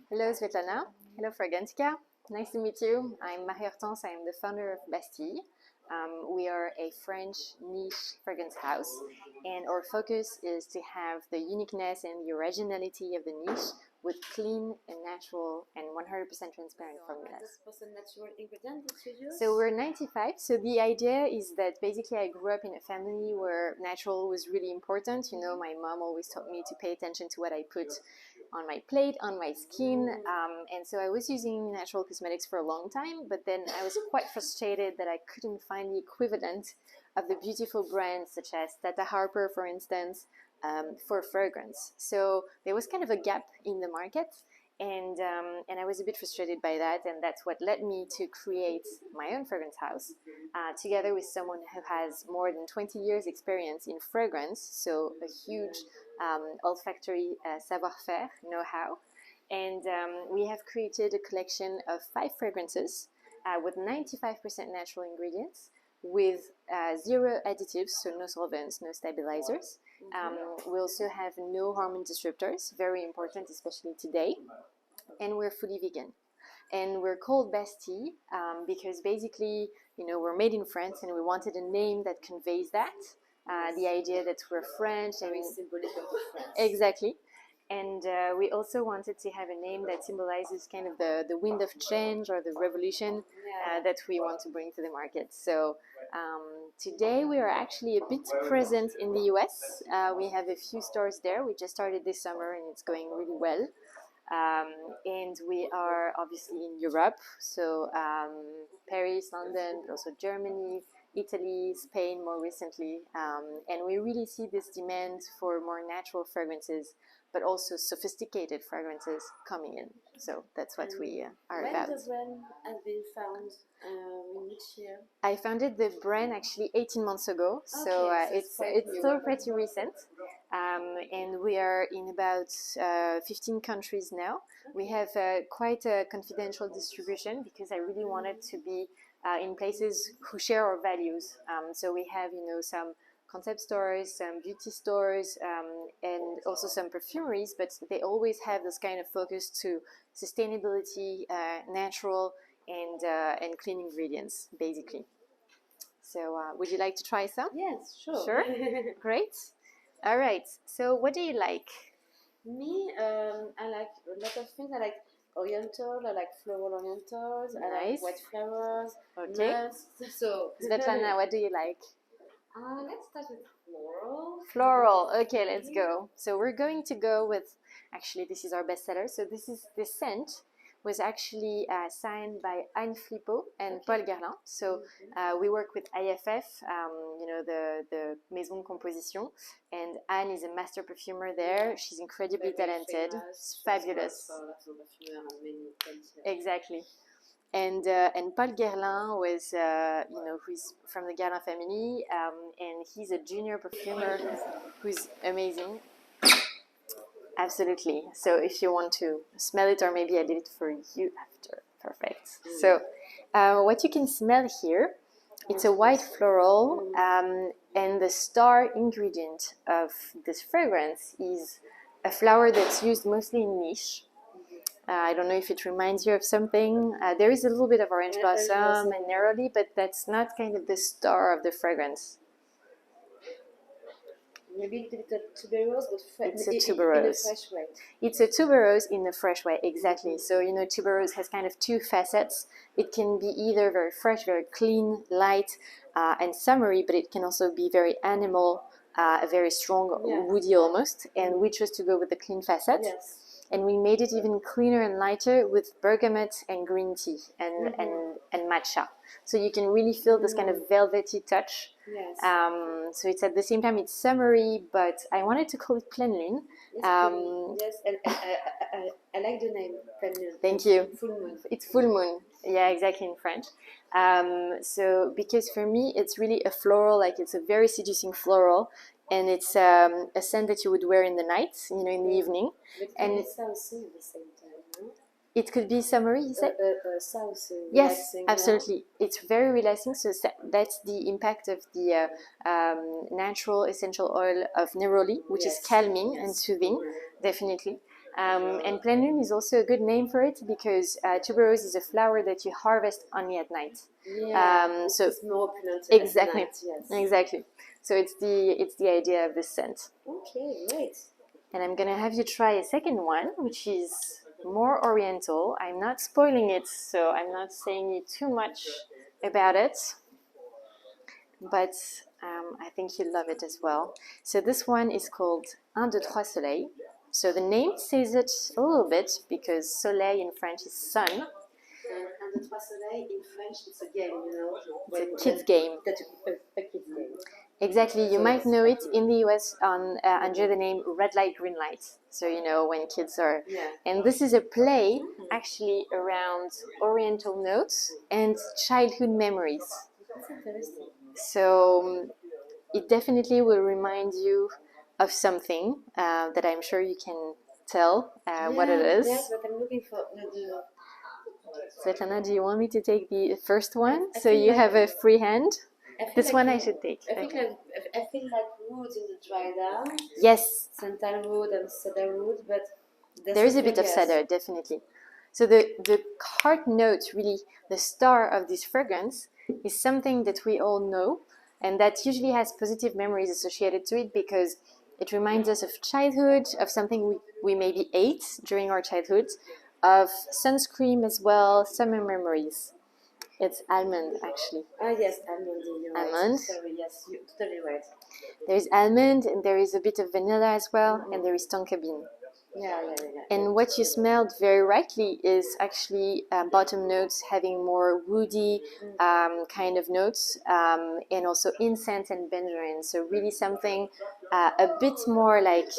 Hello, Svetlana. Hello, Fragrantica. Nice to meet you. I'm Marie-Hortense. I'm the founder of Bastille. We are a French niche fragrance house, and our focus is to have the uniqueness and the originality of the niche with clean and natural and 100% transparent formulas. Natural ingredient that you use? So we're 95. So the idea is that basically I grew up in a family where natural was really important. You know, my mom always taught me to pay attention to what I put on my plate, on my skin. And so I was using natural cosmetics for a long time, but then I was quite frustrated that I couldn't find the equivalent of the beautiful brands such as Tata Harper, for instance, for fragrance. So there was kind of a gap in the market. And I was a bit frustrated by that, and that's what led me to create my own fragrance house together with someone who has more than 20 years experience in fragrance, so a huge olfactory savoir-faire, know-how. And we have created a collection of 5 fragrances with 95% natural ingredients, with 0 additives, so no solvents, no stabilizers. We also have no hormone disruptors, very important, especially today. And we're fully vegan. And we're called Bastille because basically, you know, we're made in France and we wanted a name that conveys that. The idea that we're French. Very symbolic of France. Exactly. And we also wanted to have a name that symbolizes kind of the wind of change or the revolution that we want to bring to the market. So today we are actually a bit present in the US. We have a few stores there. We just started this summer and it's going really well. And we are obviously in Europe, so Paris, London, but also Germany, Italy, Spain more recently. And we really see this demand for more natural fragrances, but also sophisticated fragrances coming in. So that's what we are about. When the brand has been found, in which year? I founded the brand actually 18 months ago, so it's still pretty recent. And we are in about 15 countries now. We have quite a confidential distribution because I really wanted to be in places who share our values. So we have, you know, some concept stores, some beauty stores, and also some perfumeries, but they always have this kind of focus to sustainability, natural, and clean ingredients, basically. So would you like to try some? Yes, sure. Sure? Great. All right. So what do you like? Me, I like a lot of things. I like oriental, I like floral orientals, I like Nice. white flowers, Okay. nuts. So, Svetlana, what do you like? let's start with floral. Floral. Okay, let's go. So we're going to go with, actually, this is our bestseller. So this scent was actually signed by Anne Flippo and Paul Guerlain. So we work with IFF, you know, the Maison de Composition, and Anne is a master perfumer there. She's incredibly talented, fabulous. Exactly. And Paul Guerlain was, you know, who's from the Guerlain family, and he's a junior perfumer who's amazing. Absolutely. So if you want to smell it, or maybe I did it for you after. Perfect. So what you can smell here, it's a white floral, and the star ingredient of this fragrance is a flower that's used mostly in niche. I don't know if it reminds you of something. There is a little bit of orange blossom and neroli, but that's not kind of the star of the fragrance. Maybe a little tuberose, but it's a tuberose. In a fresh way. It's a tuberose in a fresh way, exactly. So, you know, tuberose has kind of 2 facets. It can be either very fresh, very clean, light, and summery, but it can also be very animal, very strong, woody almost. And we chose to go with the clean facet. Yes. And we made it even cleaner and lighter with bergamot and green tea and matcha. So you can really feel this kind of velvety touch. Yes. So it's at the same time, it's summery, but I wanted to call it pleine lune. Yes, and I like the name, pleine lune. Thank you. Full moon. It's full moon. Yeah, exactly, in French. So because for me, it's really a floral, like it's a very seducing floral. And it's a scent that you would wear in the night, you know, in the evening. But and it sounds at the same time, no? It could be summery, you said? Sounds yes, relaxing. absolutely. It's very relaxing. So that's the impact of the natural essential oil of neroli, which is calming and soothing, definitely. And Plénitude is also a good name for it because tuberose is a flower that you harvest only at night. Yeah, So it's more opulent exactly, at night, yes. exactly. So it's the idea of this scent. Okay, great. And I'm gonna have you try a second one, which is more oriental. I'm not spoiling it, so I'm not saying you too much about it. But I think you'll love it as well. So this one is called Un, Deux, Trois Soleil. So the name says it a little bit because soleil in French is sun. And the Trois Soleil in French, it's a game, you know. It's a kid's game. That's a kid's game. Exactly. You might know it in the US under the name Red Light, Green Light. So, you know, when kids are... Yeah. And this is a play actually around oriental notes and childhood memories. That's interesting. So it definitely will remind you of something that I'm sure you can tell what it is. Yes, but I'm looking for Svetlana, do you want me to take the first one I so feel you like- have a free hand? This like one I should take. I feel like woods in the dry down. Yes. Sandalwood and cedarwood, but There is a bit of cedar, definitely. So the heart note, really the star of this fragrance, is something that we all know and that usually has positive memories associated to it because it reminds us of childhood, of something we maybe ate during our childhood, of sunscreen as well, summer memories. It's almond, actually. Ah, yes, almond. You're Almond. Right. Sorry, yes, you're totally right. There's almond, and there is a bit of vanilla as well, and there is tonka bean. Yeah. And what you smelled very rightly is actually bottom notes having more woody kind of notes, and also incense and benzoin. So really something a bit more like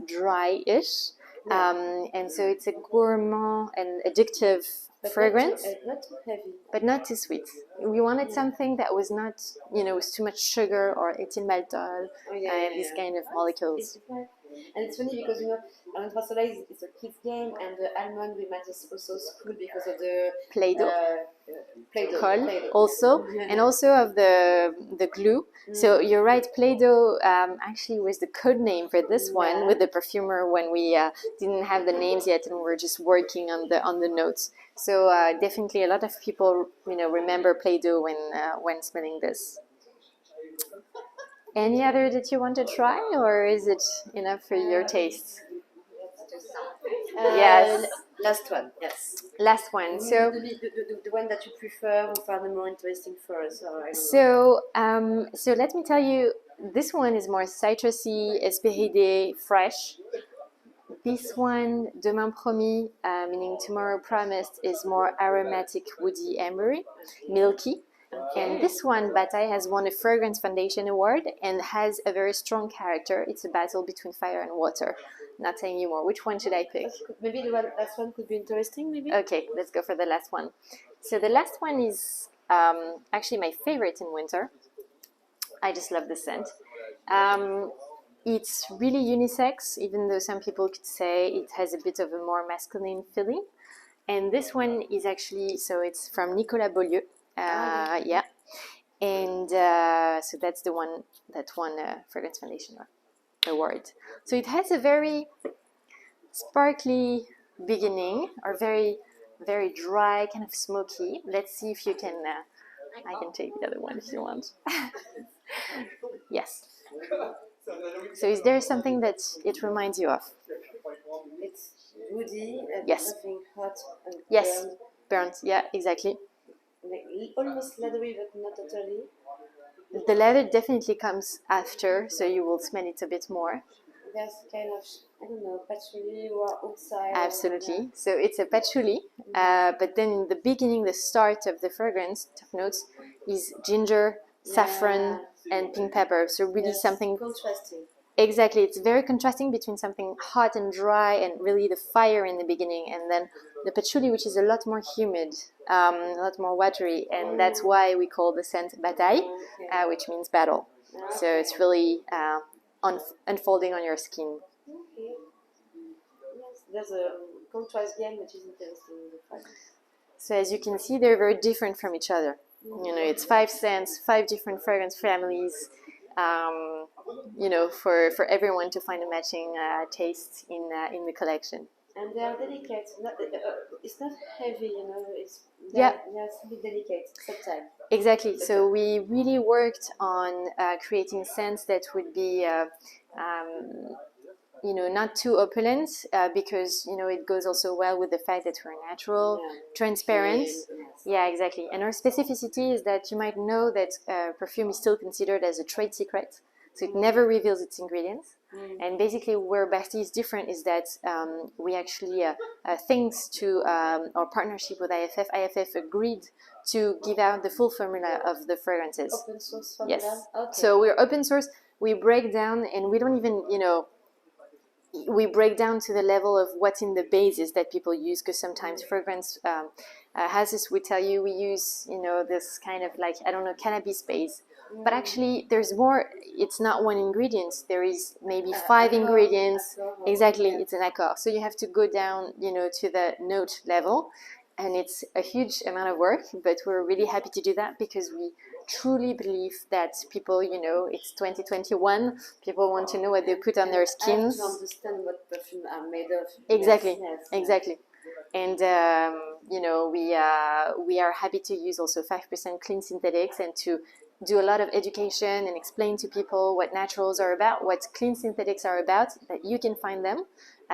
dry-ish. And so it's a gourmand and addictive fragrance, not too heavy, but not too sweet. We wanted something that was not, with too much sugar or ethyl maltol and these kind of molecules. And it's funny because almond Trois Soleil is a kids game, and the almond we might also school because of the Play-Doh. Play-Doh. Also, and also of the glue. So you're right, Play-Doh actually was the code name for this one with the perfumer when we didn't have the names yet and we were just working on the notes. So definitely a lot of people remember Play-Doh when smelling this. Any other that you want to try, or is it enough for your taste? Yes. Last one, yes. Last one. So the one that you prefer, we found the more interesting for us. So let me tell you, this one is more citrusy, espéride, fresh. This one, Demain Promis, meaning Tomorrow Promised, is more aromatic, woody, ambery, milky. And this one, Bataille, has won a Fragrance Foundation Award and has a very strong character. It's a battle between fire and water. Not saying you more. Which one should I pick? Maybe the last one could be interesting, maybe? Okay, let's go for the last one. So the last one is actually my favorite in winter. I just love the scent. It's really unisex, even though some people could say it has a bit of a more masculine feeling. And this one is actually, so it's from Nicolas Beaulieu. Yeah, and so that's the one that won Fragrance Foundation Award. So it has a very sparkly beginning, or very, very dry, kind of smoky. Let's see if you can. I can take the other one if you want. Yes. So is there something that it reminds you of? It's woody and nothing hot and burnt. Yeah, exactly. Almost leathery, but not totally. The leather definitely comes after, so you will smell it a bit more. There's kind of, I don't know, patchouli or outside. Absolutely. So it's a patchouli, but then in the beginning, the start of the fragrance notes is ginger, saffron, and pink pepper. So really something contrasting. Exactly. It's very contrasting between something hot and dry and really the fire in the beginning, and then the patchouli, which is a lot more humid, a lot more watery, and that's why we call the scent Bataille, which means battle. So it's really unfolding on your skin. Okay. Yes, there's a contrast game which is interesting in the fragrance. So as you can see, they're very different from each other. It's 5 scents, 5 different fragrance families. for everyone to find a matching taste in the collection. And they are delicate. It's not heavy, It's Yeah. They're simply delicate, subtle. Exactly. So we really worked on creating scents that would be, not too opulent, because it goes also well with the fact that we're natural, transparent. Yeah, exactly. And our specificity is that you might know that perfume is still considered as a trade secret, so it never reveals its ingredients. And basically, where Bastille is different is that we actually, thanks to our partnership with IFF agreed to give out the full formula of the fragrances. Open source formula? Yes. Okay. So we're open source. We break down, and we don't even, we break down to the level of what's in the bases that people use, because sometimes fragrance houses would tell you we use, this kind of like, I don't know, cannabis base. But actually, there's more. It's not one ingredient. There is maybe 5 ingredients. Exactly, it's an accord. So you have to go down, to the note level, and it's a huge amount of work. But we're really happy to do that because we truly believe that people, it's 2021. People want to know what they put on their skins. To understand what perfume are made of. Exactly, Yes. exactly. And we are happy to use also 5% clean synthetics and to do a lot of education and explain to people what naturals are about, what clean synthetics are about, that you can find them.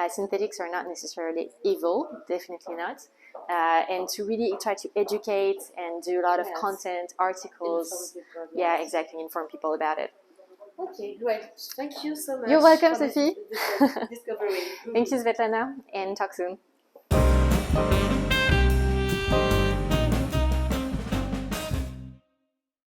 Synthetics are not necessarily evil, definitely not. And to really try to educate and do a lot of content, articles. Yeah, exactly, inform people about it. Okay, great. Thank you so much. You're welcome, Sophie. Discovery. Thank you, Svetlana, and talk soon.